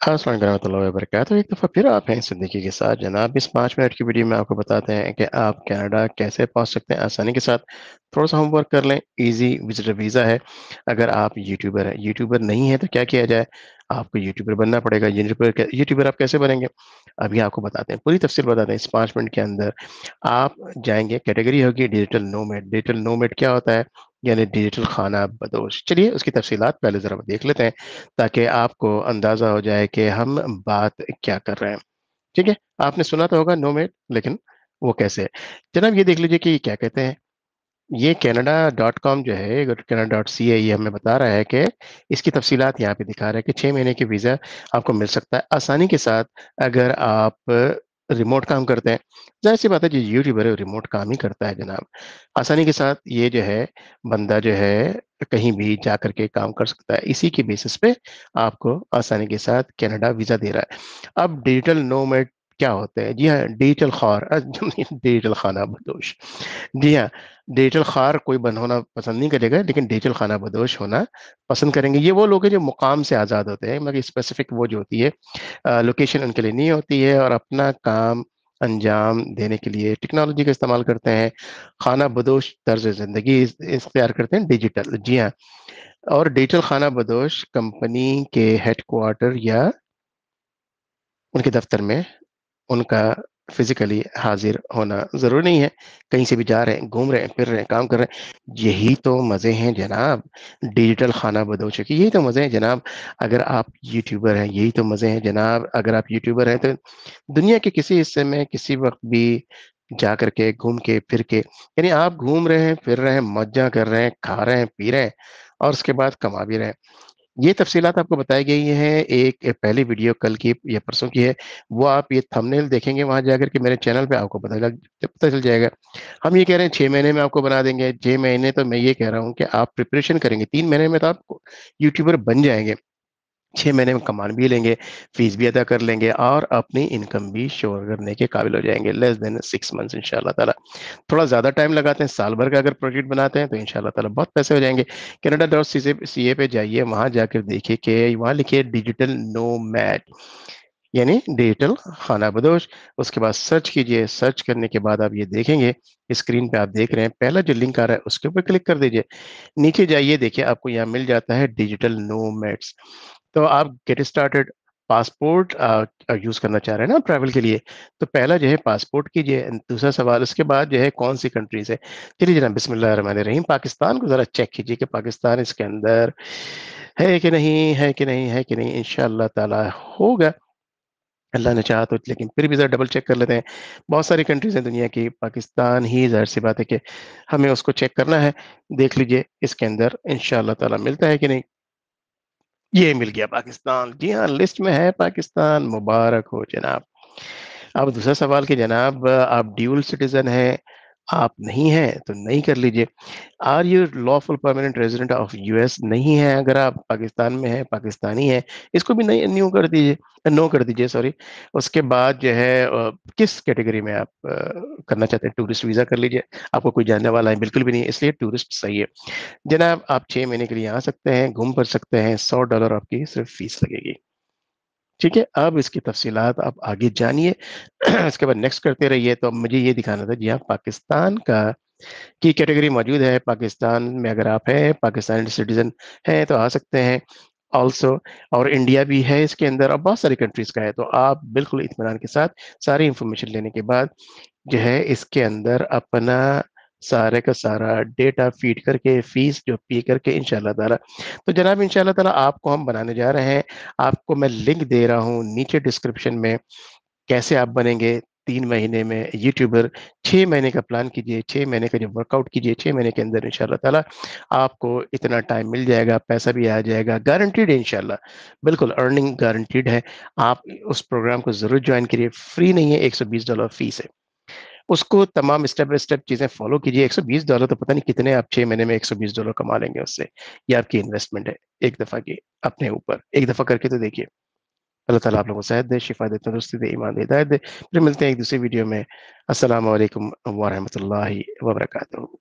अस्सलाम वालेकुम रहमतुल्लाहि व बरकातुहू। एक दफ़ा फिर आप हैं सिद्दीकी के साथ जनाब। इस 5 मिनट की वीडियो में आपको बताते हैं कि आप कनाडा कैसे पहुंच सकते हैं आसानी के साथ। थोड़ा सा होमवर्क कर लें, इजी विजिटर वीज़ा है। अगर आप यूट्यूबर हैं, यूट्यूबर नहीं है तो क्या किया जाए, आपको यूट्यूबर बनना पड़ेगा। यूट्यूबर आप कैसे बनेंगे, अभी आपको बताते हैं, पूरी तफसील बताते हैं इस 5 मिनट के अंदर। आप जाएंगे, कैटेगरी होगी डिजिटल नोमैड। डिजिटल नोमैड क्या होता है, यानी डिजिटल खाना बदोश। चलिए उसकी तफसीलात पहले ज़रा देख लेते हैं, ताकि आपको अंदाजा हो जाए कि हम बात क्या कर रहे हैं। ठीक है, आपने सुना तो होगा नोमैड, लेकिन वो कैसे है। जनाब ये देख लीजिए कि ये क्या कहते हैं। ये canada.com जो है, canada.ca, ये हमें बता रहा है कि इसकी तफसीलात यहाँ पे दिखा रहा है कि 6 महीने की वीज़ा आपको मिल सकता है आसानी के साथ, अगर आप रिमोट काम करते हैं। जाहिर सी बात है, जो यूट्यूबर है रिमोट काम ही करता है जनाब। आसानी के साथ ये जो है बंदा जो है कहीं भी जा करके काम कर सकता है। इसी की बेसिस पे आपको आसानी के साथ कनाडा वीज़ा दे रहा है। अब डिजिटल नोमैड क्या होते हैं? जी हाँ, डिजिटल खार डिजिटल खाना बदोश। जी हाँ, डिजिटल खार कोई बन होना पसंद नहीं करेगा, लेकिन डिजिटल खाना बदोश होना पसंद करेंगे। ये वो लोग हैं जो मुकाम से आज़ाद होते हैं, मगर स्पेसिफिक वो जो होती है लोकेशन उनके लिए नहीं होती है, और अपना काम अंजाम देने के लिए टेक्नोलॉजी का इस्तेमाल करते हैं। खाना बदोश तर्ज ज़िंदगी इख्तियार करते हैं डिजिटल। जी हाँ, और डिजिटल खाना बदोश कंपनी के हेडक्वार्टर या उनके दफ्तर में उनका फिजिकली हाजिर होना जरूरी नहीं है। कहीं से भी जा रहे हैं, घूम रहे हैं, फिर रहे हैं, काम कर रहे हैं। यही तो मजे हैं जनाब, डिजिटल खाना बदोश की यही तो मजे हैं जनाब। अगर आप यूट्यूबर हैं, यही तो मजे हैं जनाब। अगर आप यूट्यूबर हैं तो दुनिया के किसी हिस्से में किसी वक्त भी जा करके, घूम के, फिर के, यानी आप घूम रहे हैं, फिर रहे हैं, मौजा कर रहे हैं, खा रहे हैं, पी रहे हैं, और उसके बाद कमा भी रहे हैं। ये तफसीलात आपको बताई गई हैं, एक पहली वीडियो कल की या परसों की है। वो आप ये थंबनेल देखेंगे वहां जाकर के मेरे चैनल पे, आपको पता चल जाएगा। हम ये कह रहे हैं 6 महीने में आपको बना देंगे। 6 महीने तो मैं ये कह रहा हूँ कि आप प्रिपरेशन करेंगे, 3 महीने में तो आप यूट्यूबर बन जाएंगे। 6 महीने में कमान भी लेंगे, फीस भी अदा कर लेंगे, और अपनी इनकम भी शोर करने के काबिल हो जाएंगे। लेस देन 6 मंथ्स इंशाल्लाह ताला। थोड़ा ज्यादा टाइम लगाते हैं, साल भर का अगर प्रोजेक्ट बनाते हैं, तो इंशाल्लाह ताला बहुत पैसे हो जाएंगे। canada.ca पे जाइए, वहां जाकर देखिए कि वहां लिखिए डिजिटल नोमैड, यानी डिजिटल खाना बदोश। उसके बाद सर्च कीजिए, सर्च करने के बाद आप ये देखेंगे, स्क्रीन पे आप देख रहे हैं पहला जो लिंक आ रहा है उसके ऊपर क्लिक कर दीजिए। नीचे जाइए, देखिए आपको यहाँ मिल जाता है डिजिटल नोमैड्स। तो आप गेट स्टार्टेड, पासपोर्ट यूज करना चाह रहे हैं ना ट्रैवल के लिए, तो पहला जो है पासपोर्ट कीजिए। दूसरा सवाल उसके बाद जो है कौन सी कंट्रीज है। चलिए जनाब, बिस्मिल्लाह रहमान रहीम, पाकिस्तान को जरा चेक कीजिए कि पाकिस्तान इसके अंदर है कि नहीं, है कि नहीं, है कि नहीं। इंशाअल्लाह ताला होगा, अल्लाह ने चाहा तो। लेकिन फिर भी जरा डबल चेक कर लेते हैं। बहुत सारी कंट्रीज हैं दुनिया की, पाकिस्तान ही जाहिर सी बात है कि हमें उसको चेक करना है। देख लीजिए इसके अंदर इंशाअल्लाह ताला मिलता है कि नहीं। ये मिल गया पाकिस्तान, जी हाँ, लिस्ट में है पाकिस्तान, मुबारक हो जनाब। अब दूसरा सवाल कि जनाब आप ड्यूल सिटीजन हैं, आप नहीं हैं तो नहीं कर लीजिए। Are you lawful permanent resident of US, नहीं है अगर आप पाकिस्तान में हैं, पाकिस्तानी हैं, इसको भी नहीं, न्यू कर दीजिए, नो कर दीजिए, सॉरी। उसके बाद जो है किस कैटेगरी में आप करना चाहते हैं, टूरिस्ट वीजा कर लीजिए। आपको कोई जानने वाला है बिल्कुल भी नहीं, इसलिए टूरिस्ट सही है जनाब। आप 6 महीने के लिए आ सकते हैं, घूम फिर सकते हैं, $100 आपकी सिर्फ फीस लगेगी। ठीक है, अब इसकी तफसीलात आप आगे जानिए। इसके बाद नेक्स्ट करते रहिए। तो अब मुझे ये दिखाना था, जी हाँ, पाकिस्तान का की कैटेगरी मौजूद है। पाकिस्तान में अगर आप हैं, पाकिस्तानी सिटीजन हैं, तो आ सकते हैं ऑल्सो। और इंडिया भी है इसके अंदर, और बहुत सारी कंट्रीज का है। तो आप बिल्कुल इत्मीनान के साथ सारी इंफॉर्मेशन लेने के बाद जो है इसके अंदर अपना सारे का सारा डेटा फीड करके, फीस जो पे करके, इंशाल्लाह ताला। तो जनाब इंशाल्लाह ताला आपको हम बनाने जा रहे हैं। आपको मैं लिंक दे रहा हूँ नीचे डिस्क्रिप्शन में, कैसे आप बनेंगे 3 महीने में यूट्यूबर। 6 महीने का प्लान कीजिए, 6 महीने का जो वर्कआउट कीजिए, 6 महीने के अंदर इंशाल्लाह ताला आपको इतना टाइम मिल जाएगा, पैसा भी आ जाएगा, गारंटीड है इंशाल्लाह। बिल्कुल अर्निंग गारंटीड है। आप उस प्रोग्राम को जरूर ज्वाइन करिए, फ्री नहीं है, $120 फीस है। उसको तमाम स्टेप बाय स्टेप चीजें फॉलो कीजिए। $120 तो पता नहीं कितने आप 6 महीने में $120 कमा लेंगे उससे। ये आपकी इन्वेस्टमेंट है एक दफा की, अपने ऊपर एक दफा करके तो देखिए। अल्लाह ताला आप लोगों को सेहत दे, शिफा दे, तंदुरुस्ती दे, ईमान दे, हिदायत दे। फिर मिलते हैं एक दूसरी वीडियो में। अस्सलाम वालेकुम व रहमतुल्लाहि व बरकातुहू।